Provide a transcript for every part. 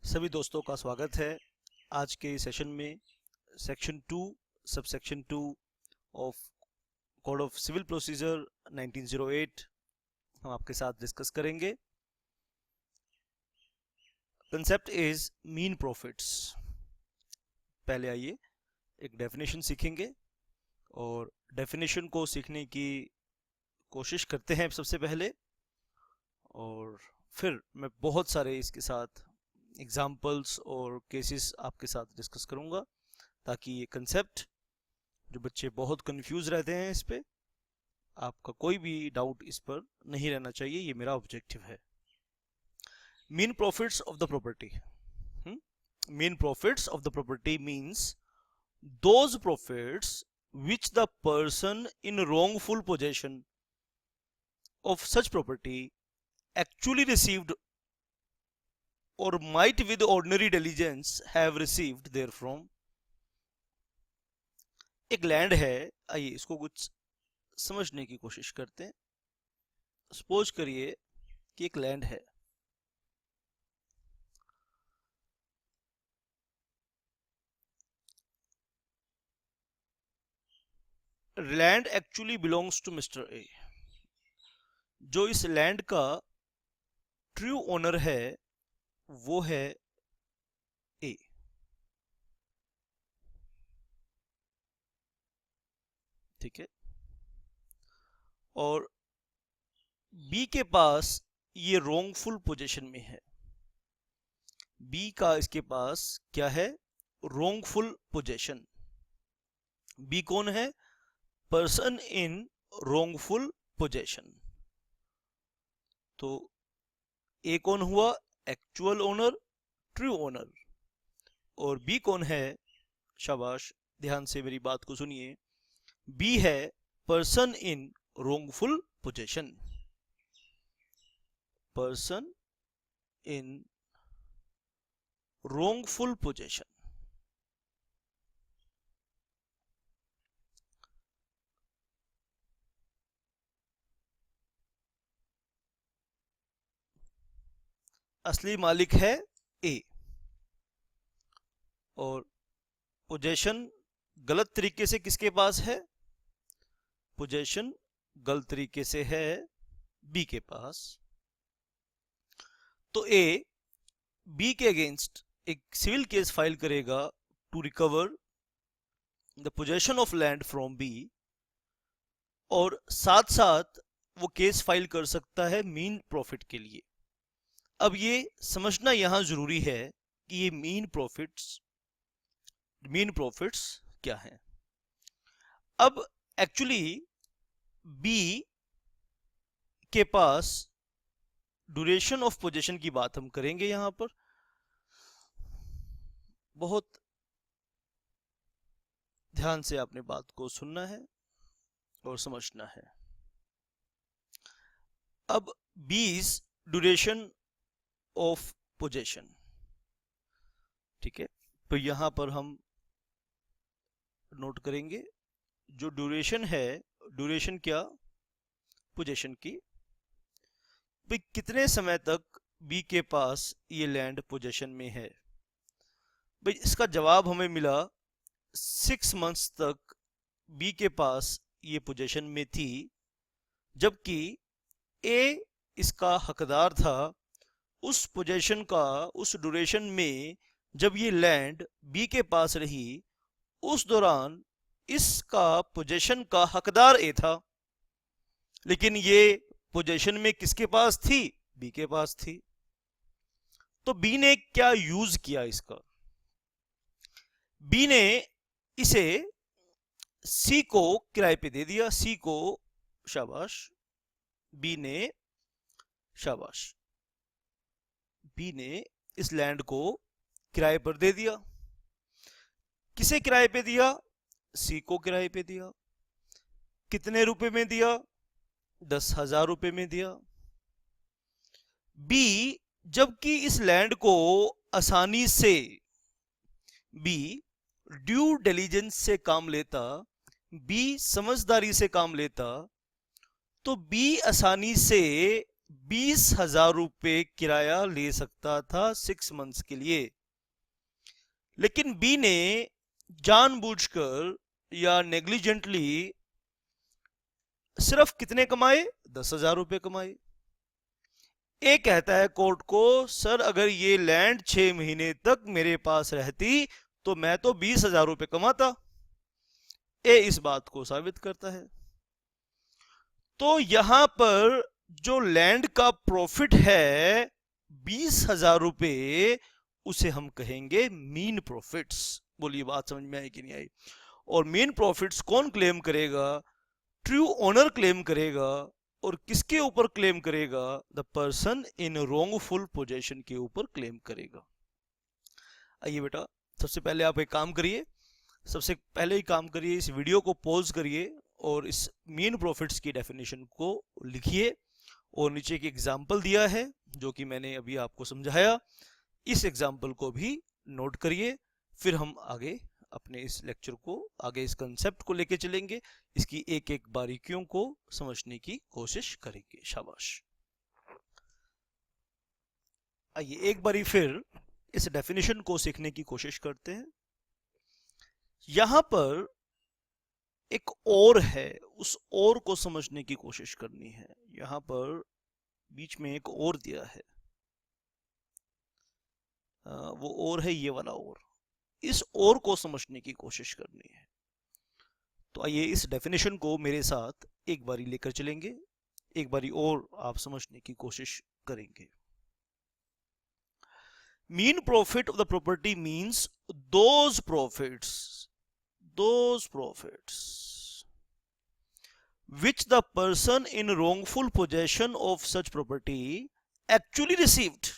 सभी दोस्तों का स्वागत है आज के सेशन में। Section 2 subsection 2 of code of civil procedure 1908 हम आपके साथ डिस्कस करेंगे। Concept is mean profits. पहले आइए एक डेफिनेशन सीखेंगे और डेफिनेशन को सीखने की कोशिश करते हैं सबसे पहले, और फिर मैं बहुत सारे इसके साथ एग्जाम्पल्स और केसेस आपके साथ डिस्कस करूंगा ताकि ये कंसेप्ट जो बच्चे बहुत कंफ्यूज रहते हैं इस पे, आपका कोई भी डाउट इस पर नहीं रहना चाहिए। ये मेरा ऑब्जेक्टिव है। Mean profits of the property. Mean profits of the property means those profits which the person in wrongful possession of such property actually received or might with ordinary diligence have received therefrom। एक land है, आइए इसको कुछ समझने की कोशिश करते हैं। सपोज करिए कि एक लैंड है, land actually belongs to mister A. जो इस लैंड का ट्रू ओनर है वो है ए। ठीक है, और बी के पास ये रोंगफुल पोजीशन में है। बी का इसके पास क्या है? रोंगफुल पोजीशन। बी कौन है? Person in wrongful position. तो ए कौन हुआ? Actual owner, true owner. और बी कौन है? शाबाश, ध्यान से मेरी बात को सुनिए। बी है person in wrongful position. Person in wrongful possession। असली मालिक है ए, और पोजेशन गलत तरीके से किसके पास है? पोजेशन गलत तरीके से है बी के पास। तो ए बी के अगेंस्ट एक सिविल केस फाइल करेगा to recover the possession of land from B, और साथ साथ वो केस फाइल कर सकता है मीन प्रॉफिट के लिए। अब ये समझना यहां जरूरी है कि ये मीन प्रॉफिट्स क्या हैं। अब एक्चुअली बी के पास ड्यूरेशन ऑफ पोजीशन की बात हम करेंगे। यहां पर बहुत ध्यान से आपने बात को सुनना है और समझना है। अब 20 ड्यूरेशन ऑफ पोजीशन। ठीक है, तो यहां पर हम नोट करेंगे जो ड्यूरेशन है, ड्यूरेशन क्या? पोजीशन की। भाई कितने समय तक बी के पास ये लैंड पोजीशन में है? भाई इसका जवाब हमें मिला 6 मंथ्स तक बी के पास ये पोजीशन में थी, जबकि ए इसका हकदार था। उस पोजीशन का, उस ड्यूरेशन में जब ये लैंड बी के पास रही, उस दौरान इसका पोजीशन का हकदार ए था, लेकिन ये पोजीशन में किसके पास थी? बी के पास थी। तो बी ने क्या यूज किया इसका? बी ने इसे सी को किराए पे दे दिया। सी को, शाबाश, बी ने, शाबाश, बी ने इस लैंड को किराए पर दे दिया। किसे किराए पे दिया? सी को किराए पे दिया। कितने रुपए में दिया? 10,000 रुपए में दिया। बी जबकि इस लैंड को आसानी से बी ड्यू डिलीजेंस से काम लेता, बी समझदारी से काम लेता, तो बी आसानी से 20,000 रुपए किराया ले सकता था 6 मंथ्स के लिए, लेकिन बी ने जानबूझकर या नेग्लिजेंटली सिर्फ कितने कमाए? 10,000 रुपए कमाए। ए कहता है कोर्ट को, सर अगर ये लैंड 6 महीने तक मेरे पास रहती तो मैं तो 20,000 रुपए कमाता। ए इस बात को साबित करता है। तो यहां पर जो लैंड का प्रॉफिट है 20,000 रुपए, उसे हम कहेंगे मीन प्रॉफिट्स। बोलिए बात समझ में आई कि नहीं आई? और मीन प्रॉफिट्स कौन क्लेम करेगा? ट्रू ओनर क्लेम करेगा। और किसके ऊपर क्लेम करेगा? The person in wrongful possession के ऊपर क्लेम करेगा। आइए बेटा, सबसे पहले आप एक काम करिए, सबसे पहले ही काम करिए, इस वीडियो को पॉज करिए और इस मीन प्रॉफिट्स की डेफिनेशन को लिखिए। और नीचे एक एग्जाम्पल दिया है जो कि मैंने अभी आपको समझाया, इस एग्जाम्पल को भी नोट करिए। फिर हम आगे अपने इस लेक्चर को, आगे इस कंसेप्ट को लेके चलेंगे, इसकी एक एक बारीकियों को समझने की कोशिश करेंगे। शाबाश। आइए एक बारी फिर इस डेफिनेशन को सीखने की कोशिश करते हैं। यहां पर एक और है, उस और को समझने की कोशिश करनी है। यहां पर बीच में एक और दिया है, वो और है ये वाला और, इस और को समझने की कोशिश करनी है। तो आइए इस डेफिनेशन को मेरे साथ एक बारी लेकर चलेंगे, एक बारी और आप समझने की कोशिश करेंगे। Mean profit of the property means those profits which the person in wrongful possession of such property actually received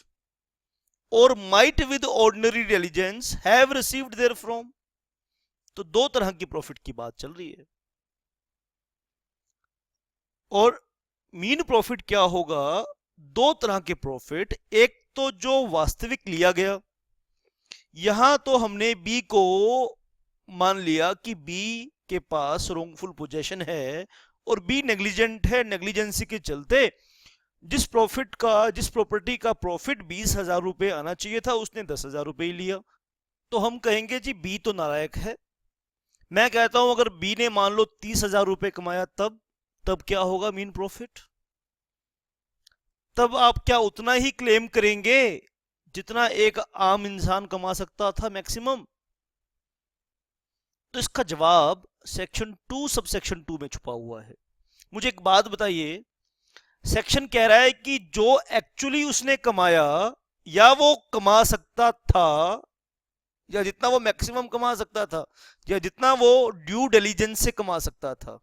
or might with ordinary diligence have received therefrom। तो दो तरह की प्रॉफिट की बात चल रही है। और मीन प्रॉफिट क्या होगा? दो तरह के प्रॉफिट, एक तो जो वास्तविक लिया गया, यहां तो हमने बी को मान लिया कि बी के पास रॉन्गफुल पोजेशन है और बी नेग्लिजेंट है, नेग्लिजेंसी के चलते जिस प्रॉपर्टी का प्रॉफिट 20,000 रुपए आना चाहिए था उसने 10,000 रुपए ही लिया। तो हम कहेंगे जी बी तो नालायक है। मैं कहता हूं अगर बी ने मान लो 30,000 रुपए कमाया, तब क्या होगा मीन प्रॉफिट? तब आप क्या उतना ही क्लेम करेंगे जितना एक आम इंसान कमा सकता था मैक्सिमम? तो इसका जवाब सेक्शन 2 सब सेक्शन 2 में छुपा हुआ है। मुझे एक बात बताइए, सेक्शन कह रहा है कि जो एक्चुअली उसने कमाया या वो कमा सकता था, या जितना वो मैक्सिमम कमा सकता था, या जितना वो ड्यू डिलीजेंस से कमा सकता था,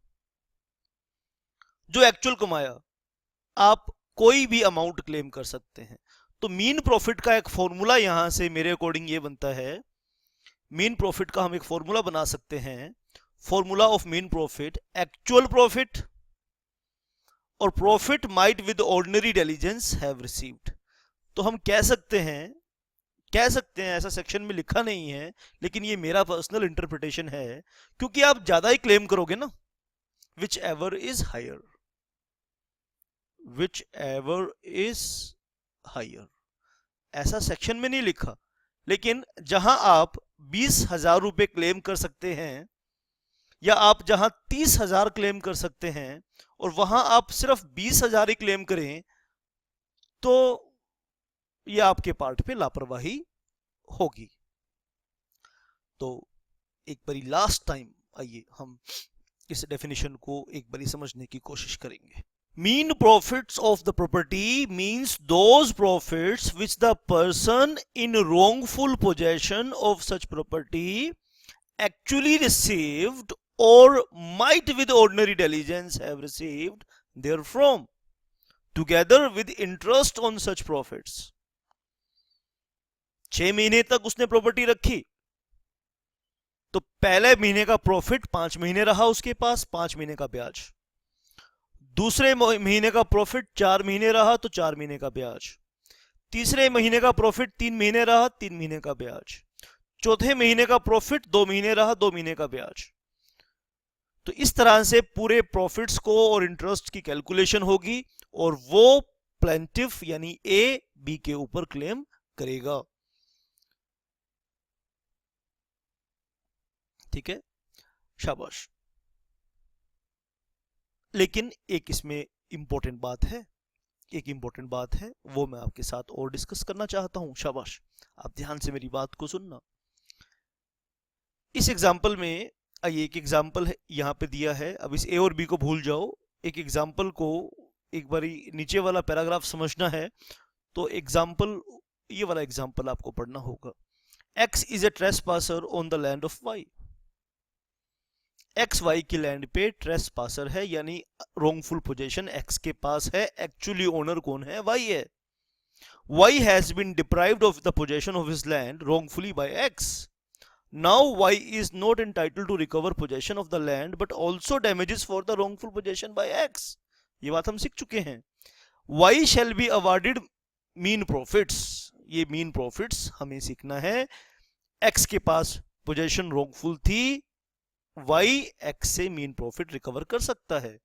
जो एक्चुअल कमाया, आप कोई भी अमाउंट क्लेम कर सकते हैं। तो मीन प्रॉफिट का एक फॉर्मूला यहां से मेरे अकॉर्डिंग ये बनता है, मीन प्रॉफिट का हम एक फॉर्मूला बना सकते हैं। Formula of mean profit, actual profit और profit might with ordinary diligence have received. तो हम कह सकते हैं, ऐसा सेक्शन में लिखा नहीं है लेकिन ये मेरा पर्सनल इंटरप्रिटेशन है, क्योंकि आप ज्यादा ही क्लेम करोगे ना, विच एवर इज हायर, ऐसा सेक्शन में नहीं लिखा। लेकिन जहां आप 20,000 रुपए क्लेम कर सकते हैं, या आप जहां 30,000 क्लेम कर सकते हैं और वहां आप सिर्फ 20,000 ही क्लेम करें, तो यह आपके पार्ट पे लापरवाही होगी। तो एक बारी लास्ट टाइम आइए हम इस डेफिनेशन को एक बारी समझने की कोशिश करेंगे। Mean profits of the property means those profits which the person in wrongful possession of such property actually received or might with ordinary diligence have received therefrom, together with interest on such profits। 6 महीने तक उसने property रखी, तो पहले महीने का profit 5 महीने रहा उसके पास, 5 महीने का ब्याज। दूसरे महीने का प्रॉफिट 4 महीने रहा तो 4 महीने का ब्याज। तीसरे महीने का प्रॉफिट 3 महीने रहा, 3 महीने का ब्याज। चौथे महीने का प्रॉफिट 2 महीने रहा, 2 महीने का ब्याज। तो इस तरह से पूरे प्रॉफिट्स को और इंटरेस्ट की कैलकुलेशन होगी, और वो प्लेंटिफ यानी ए बी के ऊपर क्लेम करेगा। ठीक है, शाबाश। लेकिन एक इसमें इंपॉर्टेंट बात है, वो मैं आपके साथ और डिस्कस करना चाहता हूं। शाबाश, आप ध्यान से मेरी बात को सुनना। इस एग्जाम्पल में आइए, एक एग्जाम्पल है यहाँ पे दिया है। अब इस ए और बी को भूल जाओ, एक एग्जाम्पल को एक बारी नीचे वाला पैराग्राफ समझना है तो एग्जाम्पल, ये वाला एग्जाम्पल आपको पढ़ना होगा। X is a trespasser on the land of Y। X Y की लैंड पे ट्रेसपासर है, यानी रोंगफुल पोजीशन X के पास है। एक्चुअली ओनर कौन है? Y है। Y has been deprived of the possession of his land wrongfully by X. Now Y is not entitled to recover possession of the land but also damages for the wrongful possession by X. ये बात हम सीख चुके हैं। Y shall be awarded mean profits। ये mean profits हमें सीखना है। X के पास पोजेशन wrongful थी, Y X से mean profit रिकवर कर सकता है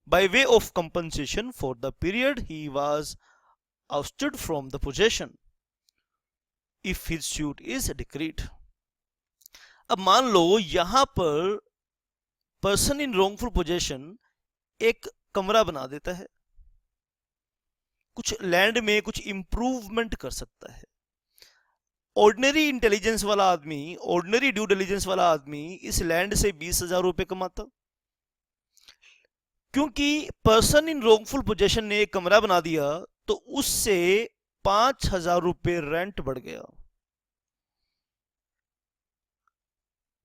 by way of compensation for the period he was ousted from the possession if his suit is decreed। अब मान लो यहां पर पर्सन इन wrongful possession एक कमरा बना देता है, कुछ लैंड में कुछ इंप्रूवमेंट कर सकता है। ऑर्डिनरी इंटेलिजेंस वाला आदमी, ऑर्डिनरी ड्यू डिलिजेंस वाला आदमी इस लैंड से 20,000 रुपए कमाता। क्योंकि पर्सन इन wrongful possession ने एक कमरा बना दिया तो उससे 5,000 रुपए रेंट बढ़ गया।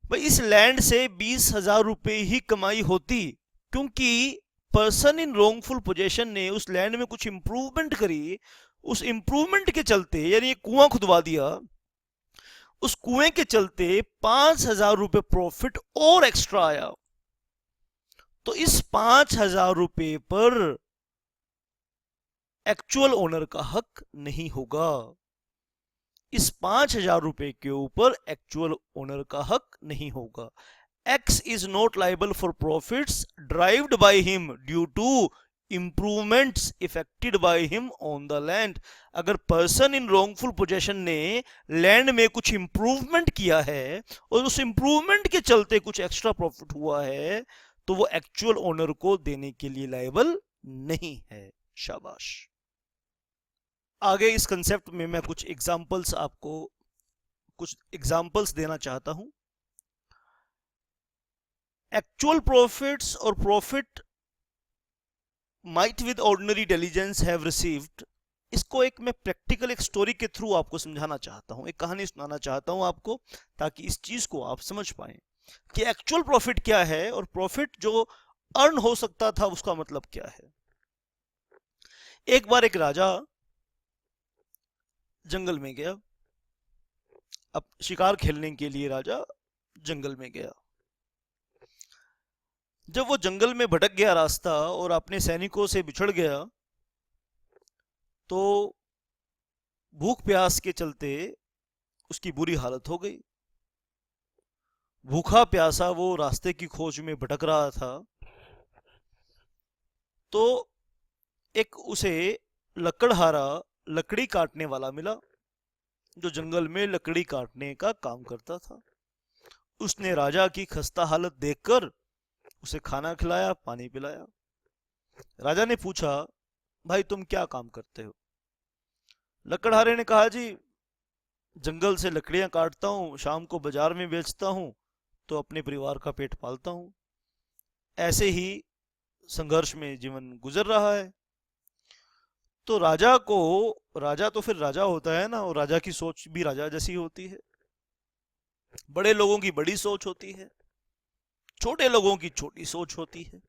भाई इस लैंड से 20,000 रुपए ही कमाई होती, क्योंकि पर्सन इन wrongful possession ने उस लैंड में कुछ इंप्रूवमेंट करी। उस इंप्रूवमेंट के चलते, यानी एक कुआं खुदवा दिया, उस कुएं के चलते 5,000 रुपए प्रॉफिट और एक्स्ट्रा आया। तो इस 5,000 रुपए पर एक्चुअल ओनर का हक नहीं होगा। इस 5,000 रुपए के ऊपर एक्चुअल ओनर का हक नहीं होगा। X is not liable for profits derived by him due to improvements effected by him on the land। अगर पर्सन इन wrongful possession ने लैंड में कुछ इंप्रूवमेंट किया है और उस इंप्रूवमेंट के चलते कुछ एक्स्ट्रा प्रॉफिट हुआ है तो वो एक्चुअल ओनर को देने के लिए लायबल नहीं है। शाबाश। आगे इस कंसेप्ट में मैं कुछ एग्जांपल्स देना चाहता हूं। एक्चुअल प्रॉफिट्स और profit might with ordinary diligence have received, इसको एक मैं प्रैक्टिकल एक स्टोरी के थ्रू आपको समझाना चाहता हूं, एक कहानी सुनाना चाहता हूं आपको, ताकि इस चीज को आप समझ पाएं कि एक्चुअल प्रॉफिट क्या है और प्रॉफिट जो अर्न हो सकता था उसका मतलब क्या है। एक बार एक राजा जंगल में गया। अब शिकार खेलने के लिए राजा जंगल में गया। जब वो जंगल में भटक गया रास्ता और अपने सैनिकों से बिछड़ गया तो भूख प्यास के चलते उसकी बुरी हालत हो गई। भूखा प्यासा वो रास्ते की खोज में भटक रहा था तो एक उसे लकड़हारा, लकड़ी काटने वाला मिला जो जंगल में लकड़ी काटने का काम करता था। उसने राजा की खस्ता हालत देखकर उसे खाना खिलाया, पानी पिलाया। राजा ने पूछा, भाई तुम क्या काम करते हो? लकड़हारे ने कहा, जी जंगल से लकड़ियां काटता हूं, शाम को बाजार में बेचता हूं तो अपने परिवार का पेट पालता हूं। ऐसे ही संघर्ष में जीवन गुजर रहा है। तो राजा तो फिर राजा होता है ना, और राजा की सोच भी राजा जैसी होती है। बड़े लोगों की बड़ी सोच होती है, छोटे लोगों की छोटी सोच होती है।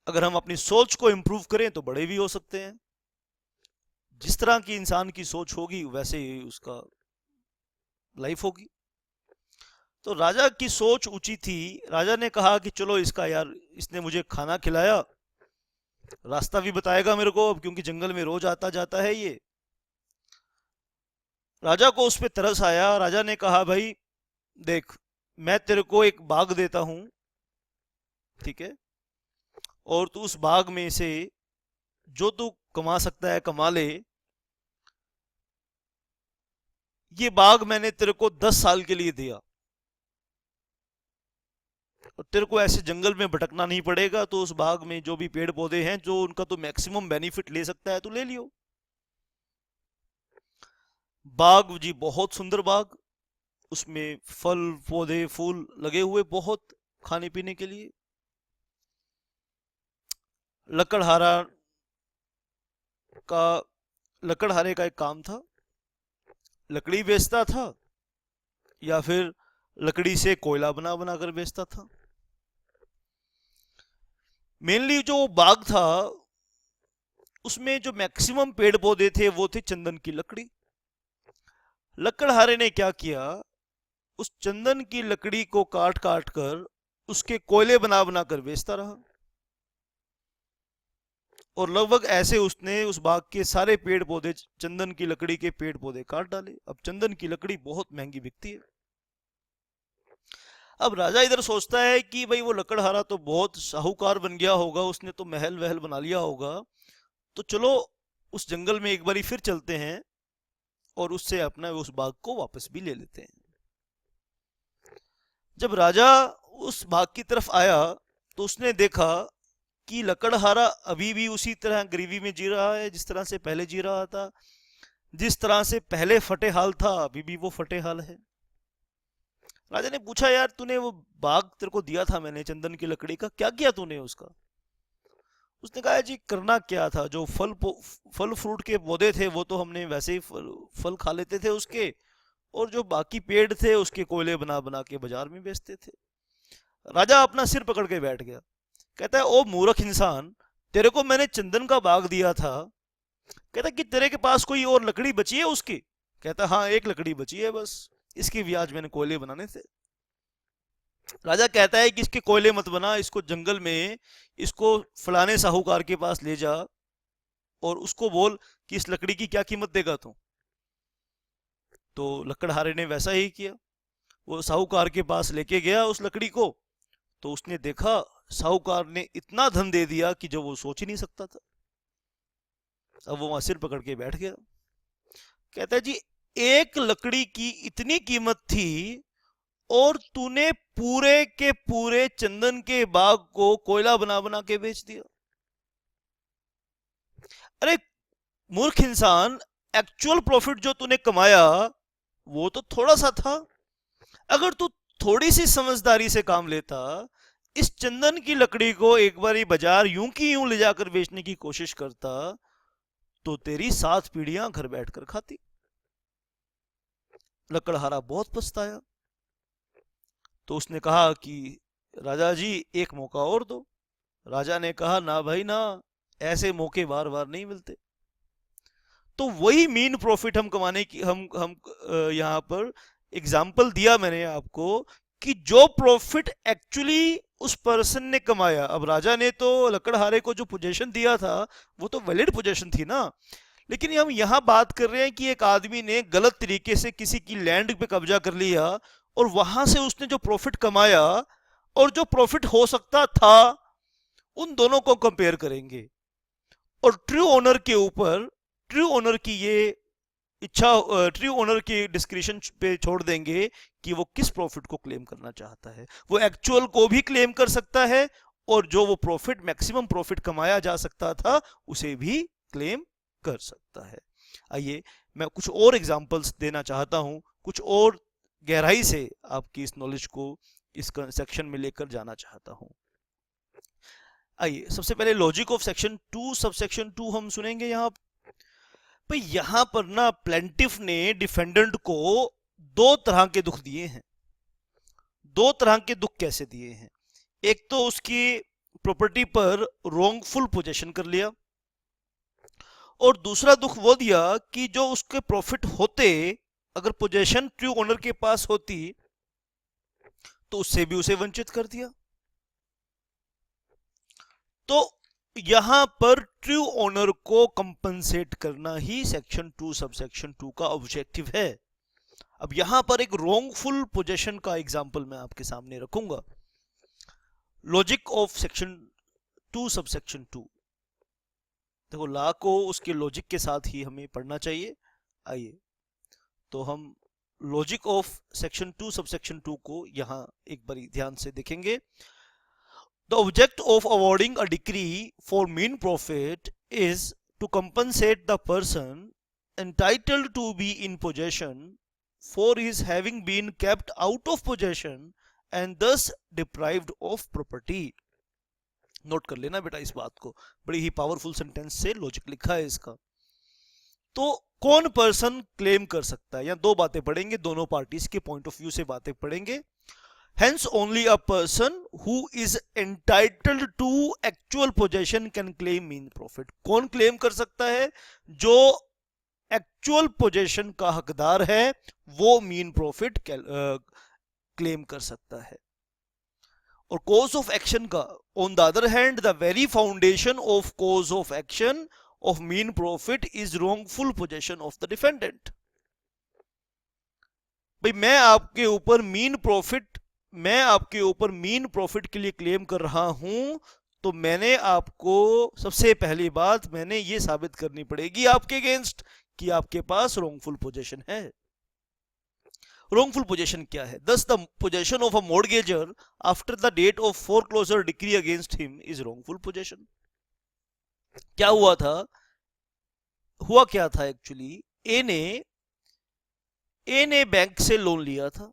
अगर हम अपनी सोच को इंप्रूव करें तो बड़े भी हो सकते हैं। जिस तरह की इंसान की सोच होगी वैसे ही उसका लाइफ होगी। तो राजा की सोच ऊंची थी। राजा ने कहा कि चलो इसका यार, इसने मुझे खाना खिलाया, रास्ता भी बताएगा मेरे को, अब क्योंकि जंगल में रोज आता जाता है ये। राजा को उस पर तरस आया। राजा ने कहा, भाई देख, मैं तेरे को एक बाग देता हूं, ठीक है, और तू उस बाग में से जो तू कमा सकता है कमा ले, ये बाग मैंने तेरे को 10 साल के लिए दिया और तेरे को ऐसे जंगल में भटकना नहीं पड़ेगा, तो उस बाग में जो भी पेड़ पौधे हैं जो उनका तो मैक्सिमम बेनिफिट ले सकता है तो ले लियो। बाग जी बहुत सुंदर बाग, उसमें फल पौधे फूल लगे हुए बहुत, खाने पीने के लिए। लकड़हारा का लकड़हारे का एक काम था, लकड़ी बेचता था या फिर लकड़ी से कोयला बना बना कर बेचता था। मेनली जो बाग था उसमें जो मैक्सिमम पेड़ पौधे थे वो थे चंदन की लकड़ी। लकड़हारे ने क्या किया, उस चंदन की लकड़ी को काट काट कर उसके कोयले बना बना कर बेचता रहा, और लगभग ऐसे उसने उस बाग के सारे पेड़ पौधे, चंदन की लकड़ी के पेड़ पौधे काट डाले। अब चंदन की लकड़ी बहुत महंगी बिकती है। अब राजा इधर सोचता है कि भाई वो लकड़हारा तो बहुत साहूकार बन गया होगा, उसने तो महल वहल बना लिया होगा, तो चलो उस जंगल में एक बारी फिर चलते हैं और उससे अपना उस बाग को वापस भी ले लेते हैं। जब राजा उस बाग की तरफ आया तो उसने देखा कि लकड़हारा अभी भी उसी तरह गरीबी में जी रहा है जिस तरह से पहले जी रहा था। जिस तरह से पहले फटे हाल था अभी भी वो फटे हाल है। राजा ने पूछा, यार तूने वो बाग तेरे को दिया था मैंने चंदन की लकड़ी का, क्या किया तूने उसका? उसने कहा, जी करना क्या था, जो फल फ्रूट के पौधे थे वो तो हमने वैसे ही फल खा लेते थे उसके, और जो बाकी पेड़ थे उसके कोयले बना बना के बाजार में बेचते थे। राजा अपना सिर पकड़ के बैठ गया, कहता है, ओ मूर्ख इंसान, तेरे को मैंने चंदन का बाग दिया था, कहता कि तेरे के पास कोई और लकड़ी बची है उसकी? कहता, हाँ एक लकड़ी बची है बस, इसकी भी आज मैंने कोयले बनाने थे। राजा कहता है कि इसके कोयले मत बना, इसको जंगल में इसको फलाने साहूकार के पास ले जा और उसको बोल कि इस लकड़ी की क्या कीमत देगा तू। तो लकड़हारे ने वैसा ही किया, वो साहूकार के पास लेके गया उस लकड़ी को, तो उसने देखा साहूकार ने इतना धन दे दिया कि जो वो सोच ही नहीं सकता था। अब वो वहां सिर पकड़ के बैठ गया, कहता है, जी एक लकड़ी की इतनी कीमत थी और तूने पूरे के पूरे चंदन के बाग को कोयला बना बना के बेच दिया। अरे मूर्ख इंसान, एक्चुअल प्रॉफिट जो तूने कमाया वो तो थोड़ा सा था। अगर तू थोड़ी सी समझदारी से काम लेता, इस चंदन की लकड़ी को एक बार बाजार यूं की यूं ले जाकर बेचने की कोशिश करता, तो तेरी 7 पीढ़ियां घर बैठकर खाती। लकड़हारा बहुत पछताया, तो उसने कहा कि राजा जी एक मौका और दो। राजा ने कहा, ना भाई ना, ऐसे मौके बार बार नहीं मिलते। तो वही मीन प्रॉफिट हम कमाने की हम यहां पर एग्जाम्पल दिया मैंने आपको कि जो प्रॉफिट एक्चुअली उस पर्सन ने कमाया। अब राजा ने तो लकड़हारे को जो पोजीशन दिया था वो तो वैलिड पोजीशन थी ना, लेकिन हम यहां बात कर रहे हैं कि एक आदमी ने गलत तरीके से किसी की लैंड पे कब्जा कर लिया और वहां से उसने जो प्रॉफिट कमाया और जो प्रॉफिट हो सकता था, उन दोनों को कंपेयर करेंगे और ट्रू ओनर के ऊपर, ट्रू ओनर की ये इच्छा, ट्रू ओनर की डिस्क्रिप्शन पे छोड़ देंगे कि वो किस प्रॉफिट को क्लेम करना चाहता है। वो एक्चुअल को भी क्लेम कर सकता है और जो वो प्रॉफिट, मैक्सिमम प्रॉफिट कमाया जा सकता था, उसे भी क्लेम कर सकता है। आइए मैं कुछ और एग्जांपल्स देना चाहता हूं, कुछ और गहराई से आपकी इस नॉलेज को इस सेक्शन में लेकर जाना चाहता हूं। आइए सबसे पहले लॉजिक ऑफ सेक्शन 2 सबसेक्शन 2 हम सुनेंगे। यहां पर ना प्लेंटिफ ने डिफेंडेंट को 2 तरह के दुख दिए हैं। 2 तरह के दुख कैसे दिए हैं? एक तो उसकी प्रॉपर्टी पर रॉन्गफुल पोजेशन कर लिया, और दूसरा दुख वो दिया कि जो उसके प्रॉफिट होते, अगर पोजेशन ट्रू ओनर के पास होती तो उससे भी उसे वंचित कर दिया। तो यहां पर ट्रू ओनर को कंपनसेट करना ही सेक्शन 2 सबसेक्शन 2 का ऑब्जेक्टिव है। अब यहां पर एक रॉन्गफुल पोजेशन का एग्जांपल मैं आपके सामने रखूंगा। लॉजिक ऑफ सेक्शन 2 सबसेक्शन 2, देखो लॉ को उसके लॉजिक के साथ ही हमें पढ़ना चाहिए। आइए तो हम लॉजिक ऑफ सेक्शन 2 सबसेक्शन 2 को यहाँ एक बार ध्यान से देखेंगे। The object of awarding a decree for mean profit is to compensate the person entitled to be in possession for his having been kept out of possession and thus deprived of property. Note कर लेना बेटा इस बात को, बड़ी ही powerful sentence से logic लिखा है इसका। तो कौन पर्सन क्लेम कर सकता है, या दो बातें पढ़ेंगे, दोनों पार्टीज के पॉइंट ऑफ व्यू से बातें पढ़ेंगे। Hence only a person who is entitled to actual possession can claim mean profit. कौन क्लेम कर सकता है? जो एक्चुअल पोजेशन का हकदार है वो मीन प्रॉफिट क्लेम कर सकता है। और कॉज ऑफ एक्शन का, on the other hand, the very foundation of cause of action of mean profit is wrongful possession of the defendant. भाई मैं आपके ऊपर मीन प्रॉफिट के लिए क्लेम कर रहा हूं, तो मैंने आपको सबसे पहली बात मैंने ये साबित करनी पड़ेगी आपके अगेंस्ट कि आपके पास रॉन्गफुल पोजीशन है। रॉन्गफुल पोजीशन क्या है? Thus the possession of a mortgagor after the date of foreclosure decree against him is wrongful possession. क्या हुआ क्या था एक्चुअली, ए ने बैंक से लोन लिया था,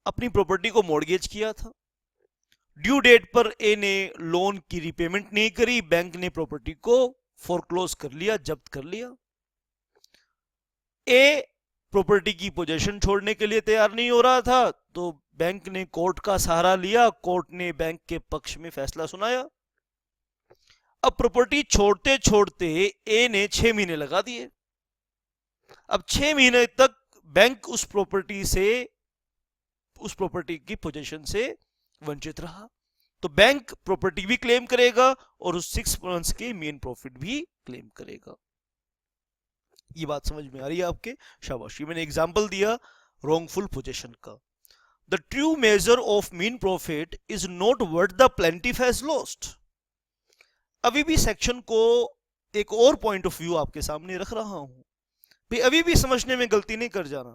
अपनी प्रॉपर्टी को मॉर्गेज किया था। ड्यू डेट पर ए ने लोन की रिपेमेंट नहीं करी, बैंक ने प्रॉपर्टी को फोरक्लोज कर लिया, जब्त कर लिया। ए प्रॉपर्टी की पोजीशन छोड़ने के लिए तैयार नहीं हो रहा था, तो बैंक ने कोर्ट का सहारा लिया, कोर्ट ने बैंक के पक्ष में फैसला सुनाया। अब प्रॉपर्टी छोड़ते छोड़ते ए ने 6 महीने लगा दिए। अब 6 महीने तक बैंक उस प्रॉपर्टी की पोजीशन से वंचित रहा, तो बैंक प्रॉपर्टी भी क्लेम करेगा और उस 6 मंथ्स के मेन प्रॉफिट भी क्लेम करेगा। ये बात समझ में आ रही है आपके? शाबाशी। मैंने एग्जांपल दिया रॉन्गफुल पोजीशन का। The true measure of mean profit is not what the plaintiff has lost. अभी भी सेक्शन को एक और पॉइंट ऑफ व्यू आपके सामने रख रहा हूं भाई, अभी भी समझने में गलती नहीं कर जाना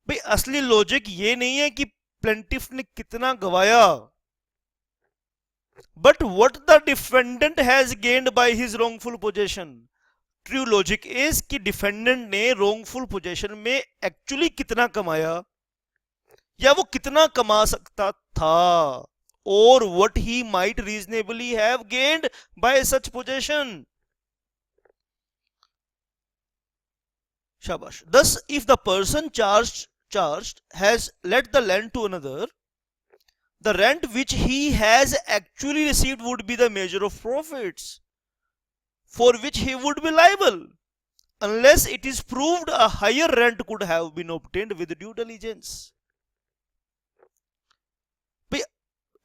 भाई। असली लॉजिक ये नहीं है कि प्लेंटिफ ने कितना गवाया, but what the defendant has gained by his wrongful position. True logic is कि डिफेंडेंट ने रॉन्गफुल पोजीशन में एक्चुअली कितना कमाया, या वो कितना कमा सकता था, और what he might reasonably have gained by such position. शाबाश। Thus, if the person charged has let the land to another, the rent which he has actually received would be the measure of profits for which he would be liable, unless it is proved a higher rent could have been obtained with due diligence. भाई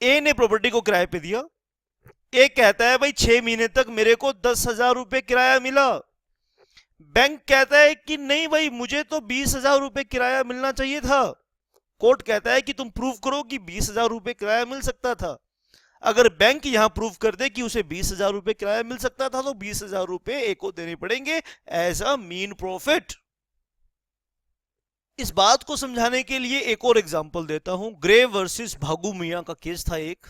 ए ने property को किराए पे दिया, ए कहता है भाई 6 महीने तक मेरे को 10,000 रुपए किराया मिला। बैंक कहता है कि नहीं भाई मुझे तो 20,000 रुपए किराया मिलना चाहिए था। कोर्ट कहता है कि तुम प्रूव करो कि 20,000 रुपए किराया मिल सकता था। अगर बैंक यहां प्रूव कर दे कि उसे 20,000 रुपए किराया मिल सकता था, तो 20,000 रुपए ए को देने पड़ेंगे एज अ मीन प्रॉफिट। इस बात को समझाने के लिए एक और एग्जांपल देता हूं। ग्रे वर्सेस भागू मियां का केस था एक।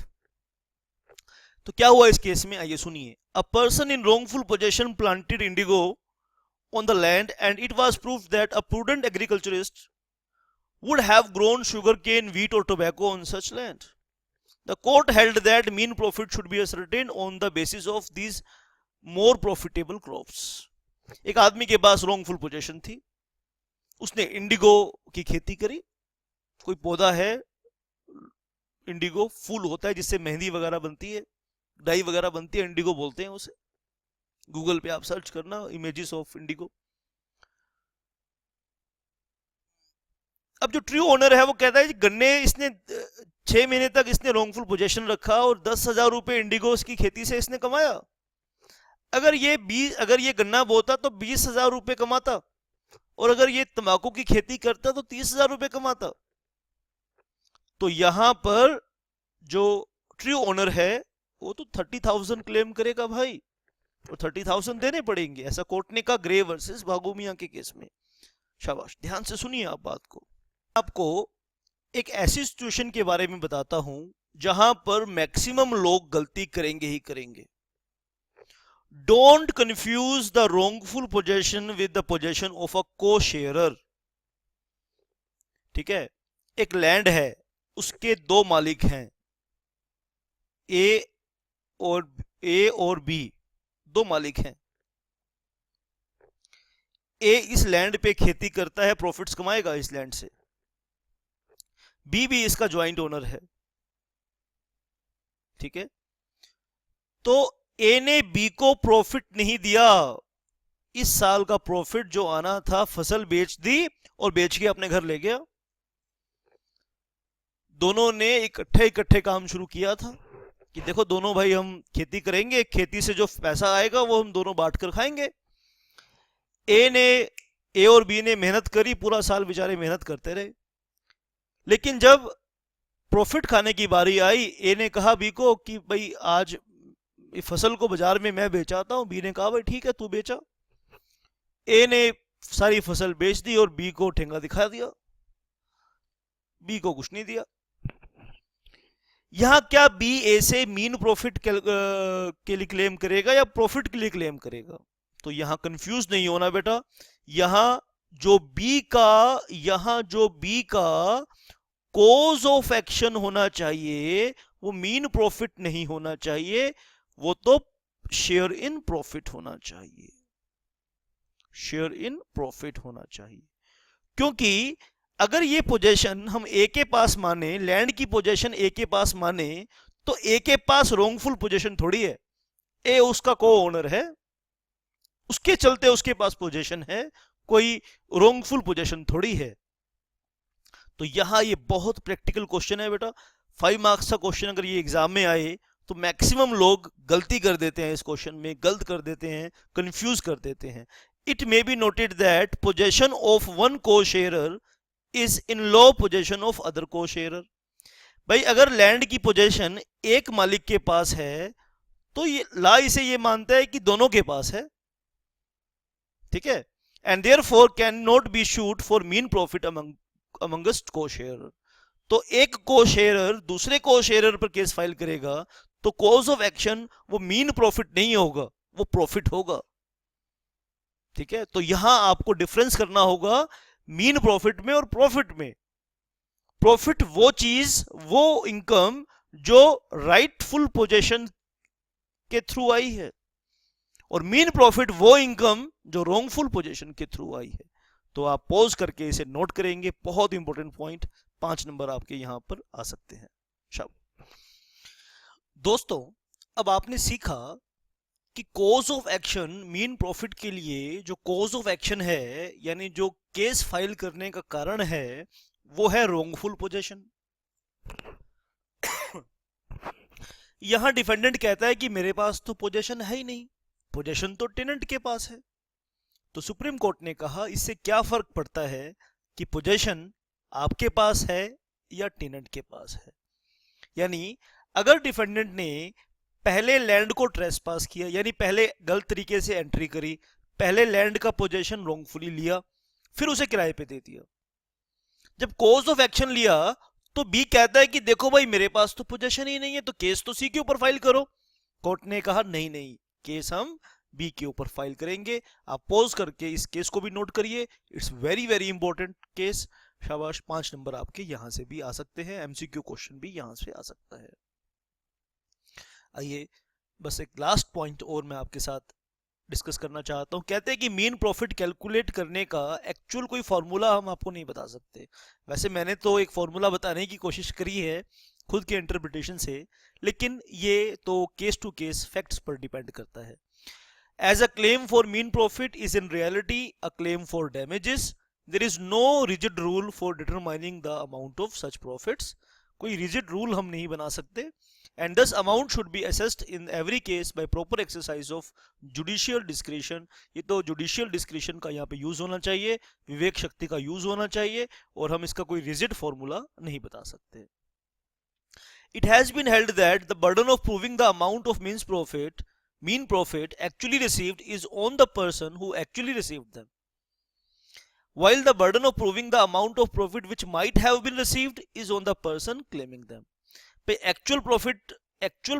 तो क्या हुआ इस केस में, आइए सुनिए। A person in wrongful position planted Indigo on the land, and it was proved that a prudent agriculturist would have grown sugarcane, wheat or tobacco on such land. The court held that mean profit should be ascertained on the basis of these more profitable crops. एक आदमी के पास wrongful possession थी, उसने Indigo की खेती करी। कोई पौधा है इंडिगो, फूल होता है जिससे मेहंदी वगैरह बनती है, डाई वगैरह बनती है, इंडिगो बोलते हैं उसे। गूगल पे आप सर्च करना इमेजेस ऑफ इंडिगो। अब जो ट्रू ओनर है वो कहता है गन्ने इसने 6 महीने तक इसने रॉन्गफुल पोजीशन रखा और 10,000 रुपए इंडिगो की खेती से इसने कमाया। अगर ये गन्ना बोता तो 20,000 रुपए कमाता, और अगर ये तंबाकू की खेती करता तो 30,000 रुपए कमाता। तो यहां पर जो ट्रू ओनर है वो तो 30,000 क्लेम करेगा भाई, और 30,000 देने पड़ेंगे। ऐसा कोर्ट ने कहा ग्रे वर्सेस भागो मियां के केस में। शाबाश, ध्यान से सुनिए आप बात को। आपको एक ऐसी सिचुएशन के बारे में बताता हूं जहां पर मैक्सिमम लोग गलती करेंगे ही करेंगे। Don't confuse the wrongful possession with the possession of a को शेयरर। ठीक है, एक लैंड है, उसके दो मालिक हैं, ए और बी, दो मालिक हैं। ए इस लैंड पे खेती करता है, प्रॉफिट्स कमाएगा इस लैंड से। बी भी इसका ज्वाइंट ओनर है। ठीक है, तो ए ने बी को प्रॉफिट नहीं दिया। इस साल का प्रॉफिट जो आना था, फसल बेच दी और बेच के अपने घर ले गया। दोनों ने इकट्ठे काम शुरू किया था कि देखो दोनों भाई हम खेती करेंगे, खेती से जो पैसा आएगा वो हम दोनों बांट कर खाएंगे। ए और बी ने मेहनत करी, पूरा साल बेचारे मेहनत करते रहे। लेकिन जब प्रॉफिट खाने की बारी आई, ए ने कहा बी को कि भाई आज फसल को बाजार में मैं बेचाता हूं। बी ने कहा भाई ठीक है तू बेचा। ए ने सारी फसल बेच दी और बी को ठेंगा दिखा दिया। बी को कुछ नहीं दिया। यहां क्या बी ए से मीन प्रॉफिट के लिए क्लेम करेगा या प्रॉफिट के लिए क्लेम करेगा? तो यहां कंफ्यूज नहीं होना बेटा। यहां जो बी का कॉज ऑफ एक्शन होना चाहिए वो मीन प्रॉफिट नहीं होना चाहिए, वो तो शेयर इन प्रॉफिट होना चाहिए। शेयर इन प्रॉफिट होना चाहिए, क्योंकि अगर ये पोजीशन हम ए के पास माने, लैंड की पोजीशन ए के पास माने, तो ए के पास रोंगफुल पोजीशन थोड़ी है। ए उसका को ओनर है, उसके चलते उसके पास पोजीशन है, कोई रोंगफुल पोजीशन थोड़ी है। तो यहां ये बहुत प्रैक्टिकल क्वेश्चन है बेटा। 5 मार्क्स का क्वेश्चन अगर ये एग्जाम में आए तो मैक्सिमम लोग गलती कर देते हैं, इस क्वेश्चन में गलत कर देते हैं, कंफ्यूज कर देते हैं। It may be noted that possession of one co sharer is in law possession of other co sharer. भाई अगर लैंड की पोजेशन एक मालिक के पास है तो ये ला इसे ये मानता है कि दोनों के पास है। ठीक है, and therefore can not be shoot for mean profit amongst को शेयरर। तो एक को शेयरर दूसरे को शेयरर पर केस फाइल करेगा तो कॉज ऑफ एक्शन वो मीन प्रॉफिट नहीं होगा, वो प्रॉफिट होगा। ठीक है, तो यहां आपको डिफरेंस करना होगा मीन प्रॉफिट में और प्रॉफिट में। प्रॉफिट वो चीज, वो इनकम जो राइटफुल पोजीशन के थ्रू आई है, और मीन प्रॉफिट वो इनकम जो रॉन्गफुल पोजीशन के थ्रू आई है। तो आप पॉज करके इसे नोट करेंगे, बहुत इंपॉर्टेंट पॉइंट। 5 नंबर आपके यहां पर आ सकते हैं। दोस्तों, अब आपने सीखा कि cause of action mean profit के लिए जो कॉज ऑफ एक्शन है, यानी जो केस फाइल करने का कारण है, वो है रॉन्गफुल पोजीशन। यहां डिफेंडेंट कहता है कि मेरे पास तो पोजीशन है ही नहीं, पोजीशन तो टेनेंट के पास है। तो सुप्रीम कोर्ट ने कहा इससे क्या फर्क पड़ता है कि पोजीशन आपके पास है या टेनेंट के पास है। यानी अगर डिफेंडेंट ने पहले लैंड को ट्रेसपास किया, यानी पहले गलत तरीके से एंट्री करी, पहले लैंड का पोजीशन रॉन्गफुली लिया, फिर उसे किराए पे दे दिया, जब कॉज ऑफ एक्शन लिया तो बी कहता है कि देखो भाई मेरे पास तो पोजीशन ही नहीं है, तो केस तो सी के ऊपर फाइल करो। कोर्ट ने कहा नहीं नहीं, केस हम बी के ऊपर फाइल करेंगे। आप पॉज करके इस केस को भी नोट करिए, it's very very important case. शाबाश, 5 नंबर आपके यहां से भी आ सकते हैं, एमसीक्यू क्वेश्चन भी यहां से आ सकता है। आइए बस एक लास्ट पॉइंट और मैं आपके साथ डिस्कस करना चाहता हूं। कहते हैं कि मीन प्रॉफिट कैलकुलेट करने का एक्चुअल कोई फॉर्मूला हम आपको नहीं बता सकते। वैसे मैंने तो एक फॉर्मूला बताने की कोशिश करी है खुद के इंटरप्रिटेशन से, लेकिन ये तो केस टू केस फैक्ट्स पर डिपेंड करता है। As a claim for mean profit is in reality a claim for damages. There is no rigid rule for determining the amount of such profits. कोई rigid rule हम नहीं बना सकते, and thus amount should be assessed in every case by proper exercise of judicial discretion। ये तो judicial discretion का यहाँ पे यूज होना चाहिए, विवेक शक्ति का यूज होना चाहिए, और हम इसका कोई rigid formula नहीं बता सकते। It has been held that the burden of proving the amount of means profit mean profit actually received is on the person who actually received them, while the burden of proving the amount of profit which might have been received is on the person claiming them. पे actual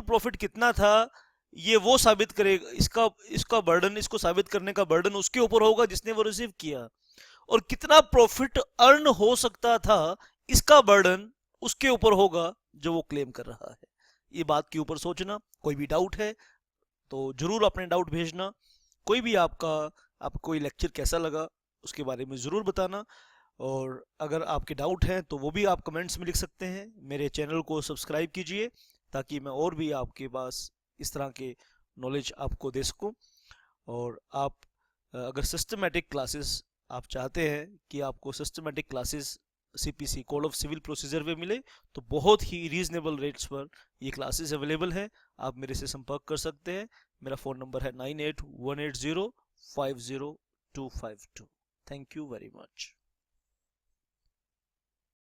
profit कितना था ये वो साबित करेगा, इसका इसका burden, इसको साबित करने का बर्डन उसके ऊपर होगा जिसने वो रिसीव किया, और कितना प्रॉफिट अर्न हो सकता था इसका बर्डन उसके ऊपर होगा जो वो क्लेम कर रहा है। ये बात के ऊपर सोचना। कोई भी डाउट है तो जरूर अपने डाउट भेजना। कोई भी आपको कोई लेक्चर कैसा लगा उसके बारे में ज़रूर बताना, और अगर आपके डाउट हैं तो वो भी आप कमेंट्स में लिख सकते हैं। मेरे चैनल को सब्सक्राइब कीजिए ताकि मैं और भी आपके पास इस तरह के नॉलेज आपको दे सकूं। और आप अगर सिस्टमेटिक क्लासेस आप चाहते हैं कि आपको systematic classes CPC code of civil procedure में मिले तो बहुत ही रीजनेबल रेट्स पर ये क्लासेस अवेलेबल हैं। आप मेरे से संपर्क कर सकते हैं। मेरा फ़ोन नंबर है 9818050252। Thank you very much.